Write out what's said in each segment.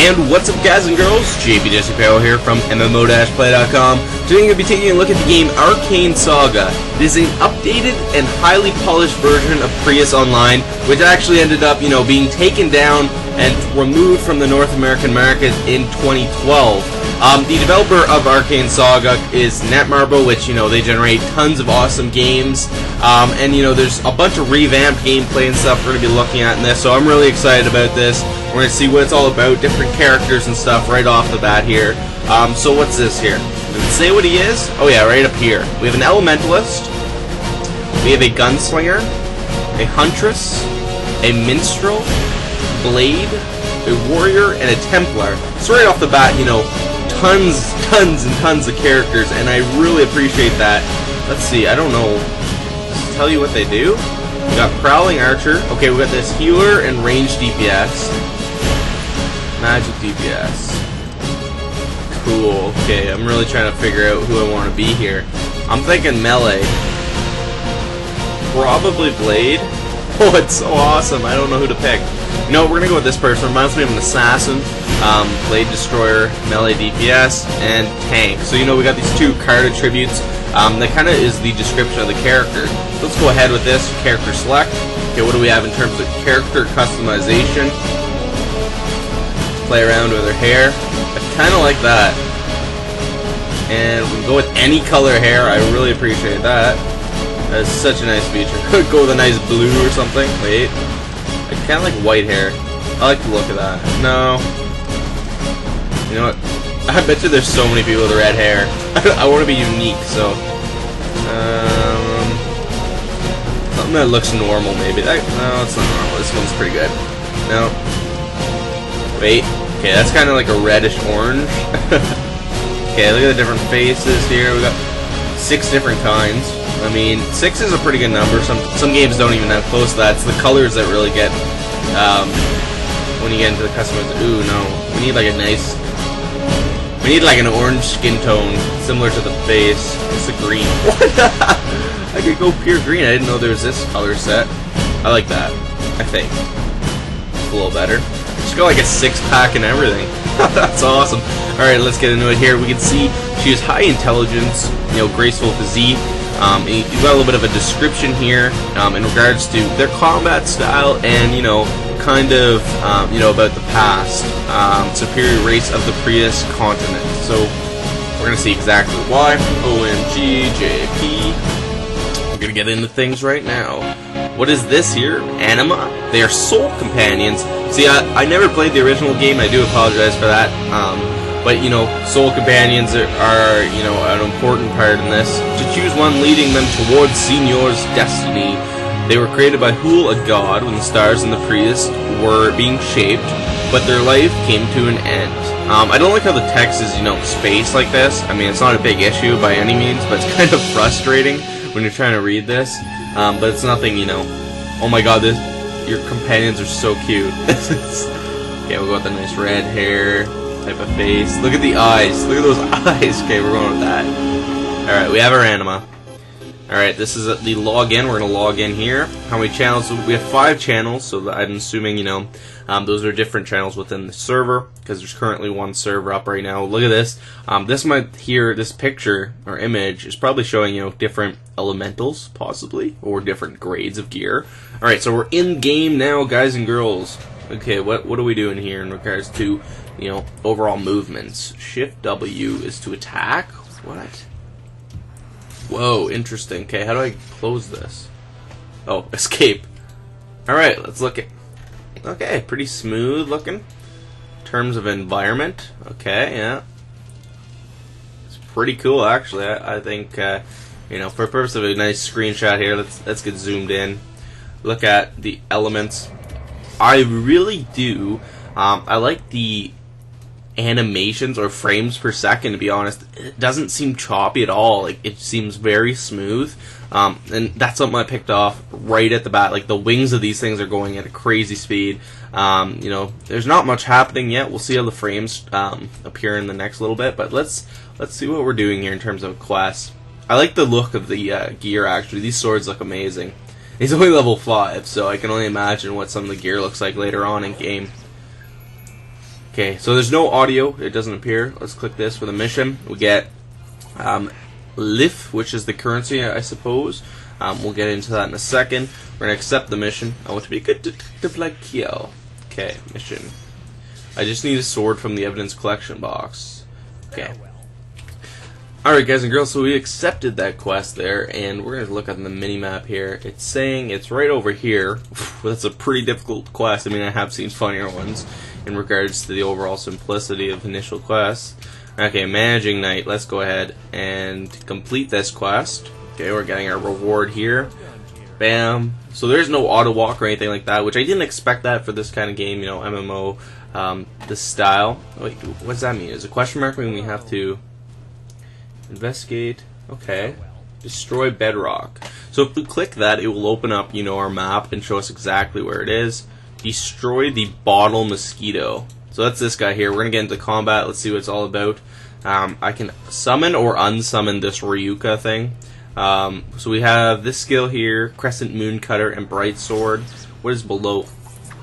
And what's up, guys and girls? JP Jesse Perro here from MMO-Play.com. Today I'm going to be taking a look at the game Arcane Saga. It is an updated and highly polished version of Prius Online, which actually ended up, being taken down and removed from the North American market in 2012. The developer of Arcane Saga is NetMarble, which, they generate tons of awesome games. And, there's a bunch of revamped gameplay and stuff we're going to be looking at in this, so I'm really excited about this. We're going to see what it's all about, different characters and stuff right off the bat here. So what's this here? Does it say what he is? Oh yeah, right up here. We have an Elementalist, we have a Gunslinger, a Huntress, a Minstrel, Blade, a Warrior, and a Templar. So right off the bat, tons and tons of characters, and I really appreciate that. Let's see, I don't know. Does it tell you what they do? We got Prowling Archer. Okay, we got this Healer and Range DPS. Magic DPS. Cool. Okay, I'm really trying to figure out who I want to be here. I'm thinking Melee. Probably Blade. Oh, it's so awesome. I don't know who to pick. We're going to go with this person. Reminds me of an Assassin. Blade Destroyer, Melee DPS, and Tank. So, we got these two card attributes. That kind of is the description of the character. Let's go ahead with this. Character select. Okay, what do we have in terms of character customization? Play around with her hair. I kind of like that. And we can go with any color hair. I really appreciate that. That's such a nice feature. Could go with a nice blue or something. Wait. I kind of like white hair. I like the look of that. No. You know what? I bet you there's so many people with red hair. I want to be unique, so... something that looks normal, maybe. No, it's not normal. This one's pretty good. No. Wait. Okay, that's kind of like a reddish orange. Okay, look at the different faces here. We got 6 different kinds. I mean, 6 is a pretty good number. Some games don't even have close to that. It's the colors that really get when you get into the customers. Ooh, no. We need like a nice... We need like an orange skin tone, similar to the face. It's a green. What? I could go pure green. I didn't know there was this color set. I like that. I think it's a little better. She's got like a 6-pack and everything. That's awesome. Alright, let's get into it here. We can see she has high intelligence, graceful physique. You've got a little bit of a description here in regards to their combat style and, kind of, about the past. Superior race of the Prius continent. So, we're going to see exactly why. OMG, JP. We're going to get into things right now. What is this here? Anima? They are soul companions. See, I never played the original game. I do apologize for that. But, soul companions are an important part in this. To choose one leading them towards Signor's destiny. They were created by Hul, a god, when the stars in the Prius were being shaped, but their life came to an end. I don't like how the text is, spaced like this. I mean, it's not a big issue by any means, but it's kind of frustrating when you're trying to read this. But it's nothing, oh my god, your companions are so cute. Okay, we'll go with the nice red hair type of face. Look at the eyes. Look at those eyes. Okay, we're going with that. Alright, we have our anima. Alright, this is the login. We're going to log in here. How many channels? We have 5 channels, so I'm assuming, those are different channels within the server, because there's currently 1 server up right now. Look at this. This picture, or image, is probably showing, different elementals, possibly, or different grades of gear. Alright, so we're in game now, guys and girls. Okay, what are we doing here in regards to, overall movements? Shift W is to attack? What? Whoa, interesting. Okay, how do I close this? Oh, escape. Alright, let's look at... Okay, pretty smooth looking. In terms of environment. Okay, yeah. It's pretty cool, actually. I think, for the purpose of a nice screenshot here, let's get zoomed in. Look at the elements. I really do. I like the animations or frames per second, to be honest. It doesn't seem choppy at all. Like, it seems very smooth. And that's something I picked off right at the bat. Like, the wings of these things are going at a crazy speed. There's not much happening yet. We'll see how the frames appear in the next little bit. But let's see what we're doing here in terms of quests. I like the look of the gear, actually. These swords look amazing. He's only level 5, so I can only imagine what some of the gear looks like later on in game. Okay, so there's no audio. It doesn't appear. Let's click this for the mission. We get LIF, which is the currency, I suppose. We'll get into that in a second. We're going to accept the mission. I want to be a good detective like Kyo. Okay, mission. I just need a sword from the evidence collection box. Okay. Alright guys and girls, so we accepted that quest there, and we're going to look at the mini-map here. It's saying it's right over here. That's a pretty difficult quest. I mean, I have seen funnier ones in regards to the overall simplicity of initial quests. Okay, Managing Night. Let's go ahead and complete this quest. Okay, we're getting our reward here. Bam. So there's no auto walk or anything like that, which I didn't expect that for this kind of game, you know, MMO, this style. Wait, what does that mean? Is a question mark when we have to investigate? Okay. Destroy bedrock. So if we click that, it will open up, you know, our map and show us exactly where it is. Destroy the bottle mosquito. So that's this guy here. We're going to get into combat. Let's see what it's all about. I can summon or unsummon this Ryuka thing. So we have this skill here, Crescent Moon Cutter and Bright Sword. What is below?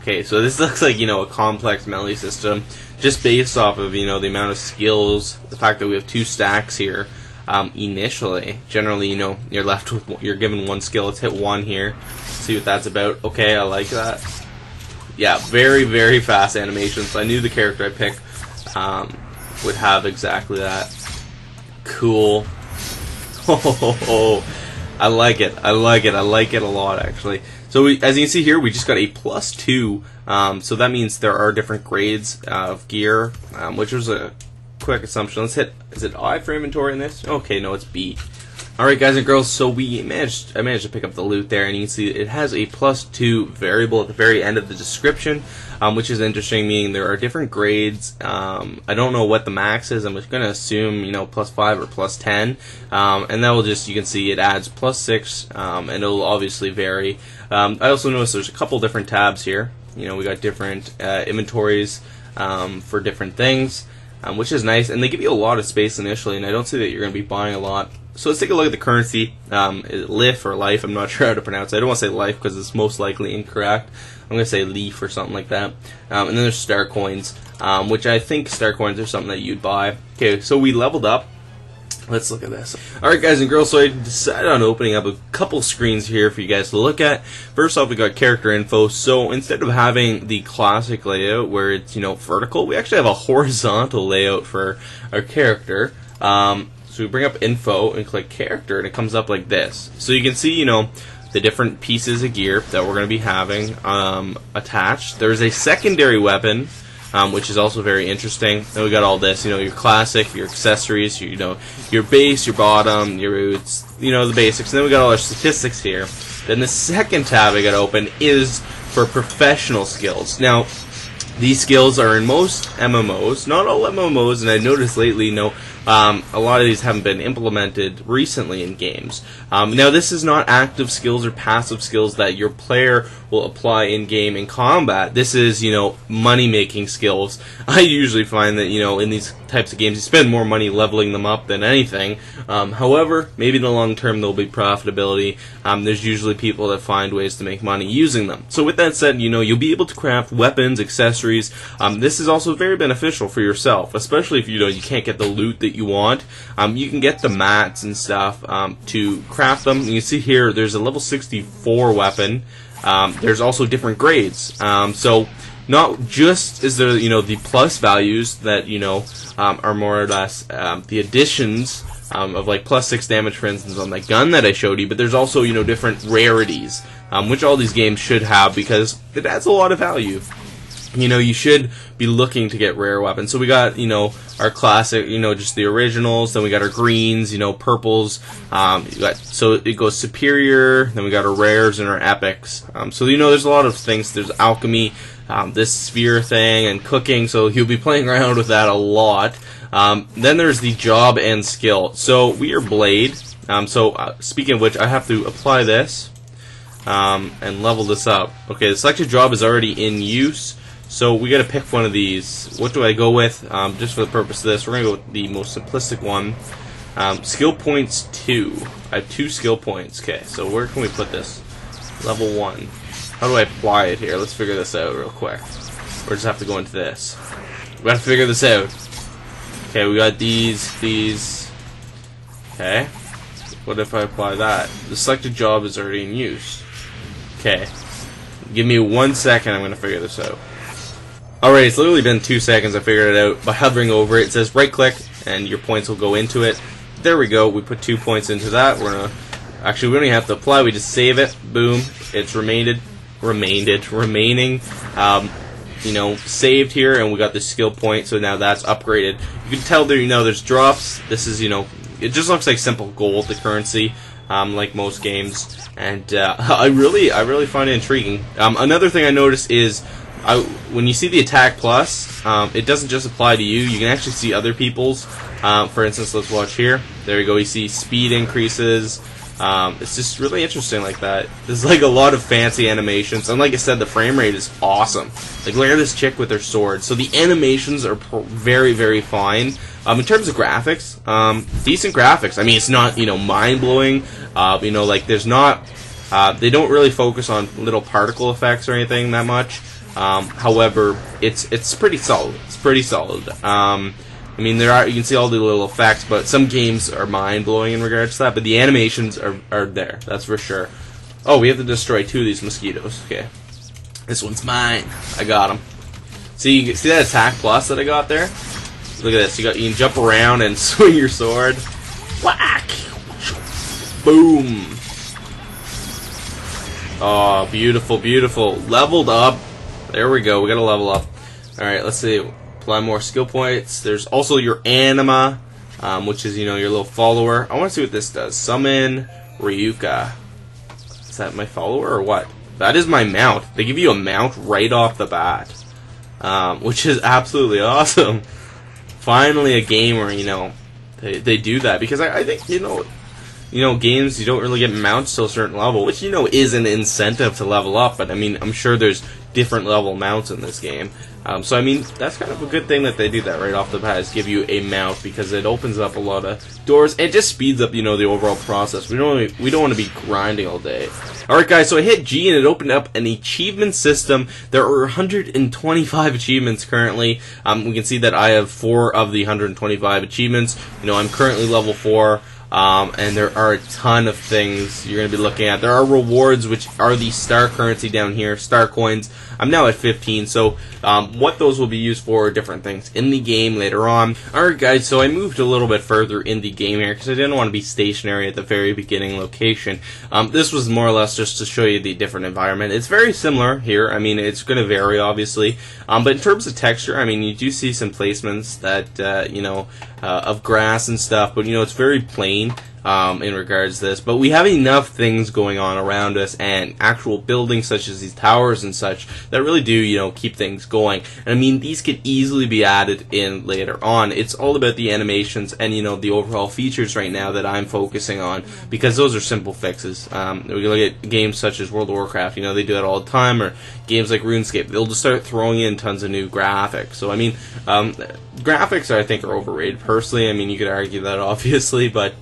Okay, so this looks like, you know, a complex melee system, just based off of, you know, the amount of skills, the fact that we have 2 stacks here. Initially, generally, you know, you're given 1 skill. Let's hit 1 here. See what that's about. Okay, I like that. Yeah, very, very fast animations. I knew the character I picked would have exactly that. Cool. Oh, I like it. I like it. I like it a lot, actually. So as you can see here, we just got a +2. So that means there are different grades of gear, which was a quick assumption. Let's hit. Is it I for inventory in this? Okay, no, it's B. Alright guys and girls, so I managed to pick up the loot there, and you can see it has a +2 variable at the very end of the description, which is interesting, meaning there are different grades. I don't know what the max is. I'm just going to assume, you know, +5 or +10, and that will just, you can see it adds +6, and it'll obviously vary. I also noticed there's a couple different tabs here. You know, we got different inventories for different things, which is nice, and they give you a lot of space initially, and I don't see that you're going to be buying a lot. So let's take a look at the currency. LIF or life, I'm not sure how to pronounce it. I don't want to say life because it's most likely incorrect. I'm going to say leaf or something like that. And then there's star coins, which I think star coins are something that you'd buy. Okay, so we leveled up. Let's look at this. Alright guys and girls, so I decided on opening up a couple screens here for you guys to look at. First off, we got character info. So instead of having the classic layout where it's, you know, vertical, we actually have a horizontal layout for our character. So we bring up info and click character, and it comes up like this. So you can see, you know, the different pieces of gear that we're going to be having attached. There's a secondary weapon, which is also very interesting. Then we got all this, you know, your classic, your accessories, you know, your base, your bottom, your roots, you know, the basics. And then we got all our statistics here. Then the second tab I got to open is for professional skills. Now, these skills are in most MMOs, not all MMOs, and I noticed lately, you know, a lot of these haven't been implemented recently in games. Now, this is not active skills or passive skills that your player will apply in-game in combat. This is, you know, money-making skills. I usually find that, you know, in these types of games, you spend more money leveling them up than anything. However, maybe in the long term, there'll be profitability. There's usually people that find ways to make money using them. So with that said, you know, you'll be able to craft weapons, accessories. This is also very beneficial for yourself, especially if, you know, you can't get the loot that you want. You can get the mats and stuff to craft them. You can see here there's a level 64 weapon. There's also different grades. So not just is there, you know, the plus values that, you know, are more or less the additions of like +6 damage, for instance, on that gun that I showed you, but there's also, you know, different rarities, which all these games should have because it adds a lot of value. You know, you should be looking to get rare weapons. So we got, you know, our classic, you know, just the originals. Then we got our greens, you know, purples. So it goes superior. Then we got our rares and our epics. So, you know, there's a lot of things. There's alchemy, this sphere thing, and cooking. So you'll be playing around with that a lot. Then there's the job and skill. So we are blade. Speaking of which, I have to apply this and level this up. Okay, the selected job is already in use. So we got to pick one of these. What do I go with? Just for the purpose of this, we're going to go with the most simplistic one. Skill points 2. I have 2 skill points. Okay, so where can we put this? Level 1. How do I apply it here? Let's figure this out real quick. Or just have to go into this. We gotta figure this out. Okay, we got these. Okay. What if I apply that? The selected job is already in use. Okay. Give me 1 second, I'm gonna figure this out. Alright, it's literally been 2 seconds, I figured it out. By hovering over it, it says right click, and your points will go into it. There we go, we put 2 points into that. We're gonna, actually we don't even have to apply, we just save it, boom, it's remaining, you know, saved here, and we got the skill point, so now that's upgraded. You can tell there, you know, there's drops. This is, you know, it just looks like simple gold, the currency, like most games, and I really find it intriguing. Another thing I noticed is, when you see the attack plus, it doesn't just apply to you. You can actually see other people's. For instance, let's watch here. There you go. You see speed increases. It's just really interesting like that. There's like a lot of fancy animations, and like I said, the frame rate is awesome. Like, look at this chick with her sword. So the animations are very, very fine. In terms of graphics, decent graphics. I mean, it's not, you know, mind-blowing. You know, like there's not. They don't really focus on little particle effects or anything that much. However, it's pretty solid. It's pretty solid. I mean, you can see all the little effects, but some games are mind-blowing in regards to that, but the animations are there, that's for sure. Oh, we have to destroy 2 of these mosquitoes. Okay. This one's mine. I got him. See that attack plus that I got there? Look at this. You can jump around and swing your sword. Whack! Boom! Oh, beautiful, beautiful. Leveled up. There we go. We got to level up. Alright, let's see. Apply more skill points. There's also your anima, which is, you know, your little follower. I want to see what this does. Summon Ryuka. Is that my follower or what? That is my mount. They give you a mount right off the bat, which is absolutely awesome. Finally, a game where, you know, they do that, because I think, you know, games, you don't really get mounts to a certain level, which, you know, is an incentive to level up, but I mean, I'm sure there's different level mounts in this game. So I mean, that's kind of a good thing that they do that right off the bat, is give you a mount, because it opens up a lot of doors. It just speeds up, you know, the overall process. We don't want to be grinding all day. Alright guys, so I hit G and it opened up an achievement system. There are 125 achievements currently. We can see that I have 4 of the 125 achievements. You know, I'm currently level 4. And there are a ton of things you're going to be looking at. There are rewards, which are the star currency down here, star coins. I'm now at 15, so what those will be used for are different things in the game later on. Alright guys, so I moved a little bit further in the game here, because I didn't want to be stationary at the very beginning location. This was more or less just to show you the different environment. It's very similar here. I mean, it's going to vary, obviously. But in terms of texture, I mean, you do see some placements that, you know, of grass and stuff, but, you know, it's very plain. In regards to this, but we have enough things going on around us and actual buildings such as these towers and such that really do, you know, keep things going. And I mean, these could easily be added in later on. It's all about the animations and, you know, the overall features right now that I'm focusing on, because those are simple fixes. We can look at games such as World of Warcraft, you know, they do that all the time, or games like RuneScape. They'll just start throwing in tons of new graphics. So I mean, graphics I think are overrated personally. I mean, you could argue that obviously, but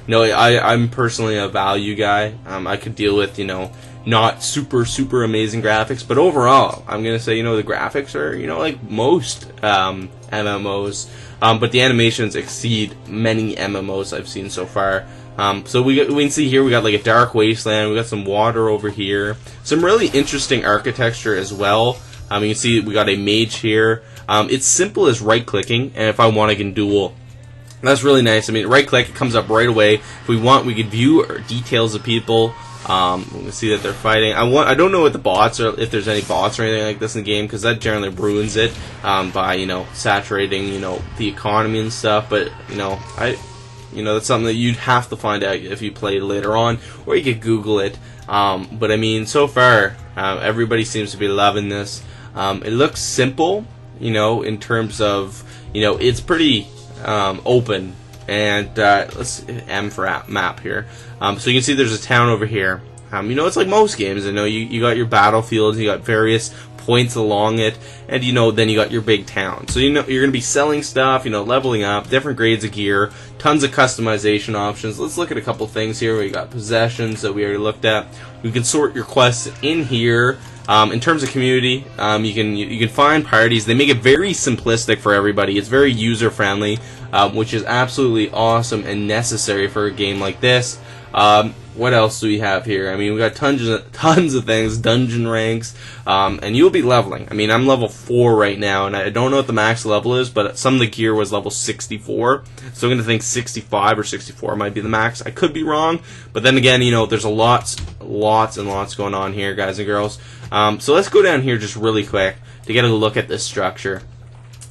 no, I'm personally a value guy. I could deal with, you know, not super amazing graphics, but overall, I'm gonna say, you know, the graphics are, you know, like most MMOs, but the animations exceed many MMOs I've seen so far. So we can see here we got like a dark wasteland, we got some water over here, some really interesting architecture as well. You can see we got a mage here. It's simple as right clicking, and if I want I can duel. That's really nice. I mean, right click, it comes up right away. If we want, we could view details of people. We can see that they're fighting. I don't know what the bots are, if there's any bots or anything like this in the game, because that generally ruins it by, you know, saturating, you know, the economy and stuff. But you know, that's something that you'd have to find out if you play later on, or you could Google it. But I mean, so far, everybody seems to be loving this. It looks simple, you know, in terms of, you know, it's pretty open, and let's M for map here. So you can see there's a town over here. You know, it's like most games. I know you got your battlefields, you got various points along it, and you know, then you got your big town. So you know you're gonna be selling stuff, you know, leveling up, different grades of gear, tons of customization options. Let's look at a couple things here. We got possessions that we already looked at. You can sort your quests in here. In terms of community, you can find parties. They make it very simplistic for everybody. It's very user friendly, which is absolutely awesome and necessary for a game like this. What else do we have here? I mean, we got tons of things, dungeon ranks, and you'll be leveling. I mean, I'm level 4 right now, and I don't know what the max level is, but some of the gear was level 64, so I'm going to think 65 or 64 might be the max. I could be wrong, but then again, you know, there's lots and lots going on here, guys and girls. So let's go down here just really quick to get a look at this structure.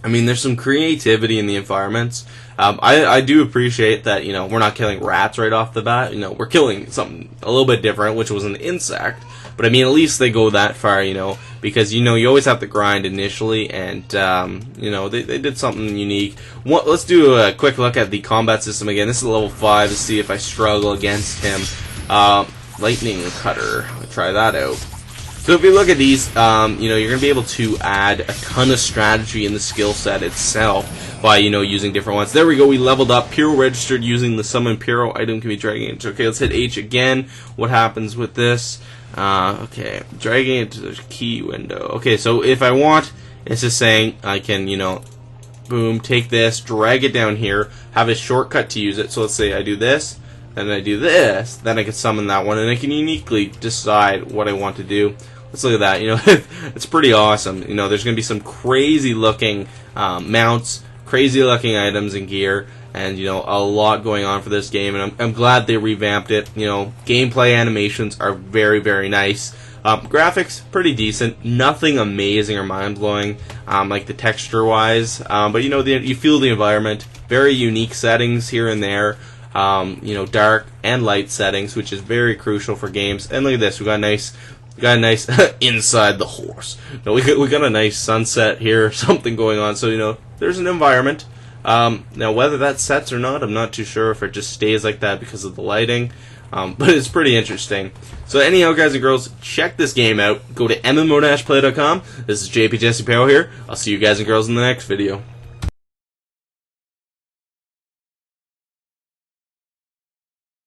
I mean, there's some creativity in the environments. I do appreciate that, you know, we're not killing rats right off the bat. You know, we're killing something a little bit different, which was an insect. But I mean, at least they go that far, you know, because, you know, you always have to grind initially, and, you know, they did something unique. Let's do a quick look at the combat system again. This is level 5 to see if I struggle against him. Lightning Cutter. I'll try that out. So if you look at these, you know, you're going to be able to add a ton of strategy in the skill set itself by, you know, using different ones. There we go, we leveled up. Hero registered using the summon hero item can be dragging into. Okay, let's hit H again. What happens with this? Okay, dragging it to the key window. Okay, so if I want, it's just saying I can, you know, boom, take this, drag it down here, have a shortcut to use it. So let's say I do this, and I do this, then I can summon that one, and I can uniquely decide what I want to do. Let's look at that. You know, it's pretty awesome. You know, there's going to be some crazy looking mounts, crazy looking items and gear, and, you know, a lot going on for this game, and I'm glad they revamped it. You know, gameplay animations are very, very nice. Graphics, pretty decent. Nothing amazing or mind-blowing, like the texture-wise, but, you know, you feel the environment. Very unique settings here and there. You know, dark and light settings, which is very crucial for games. And look at this, we got a nice inside the horse. No, we got a nice sunset here, something going on. So, you know, there's an environment. Now, whether that sets or not, I'm not too sure if it just stays like that because of the lighting. But it's pretty interesting. So anyhow, guys and girls, check this game out. Go to MMO-play.com. This is JP Jesse Perro here. I'll see you guys and girls in the next video.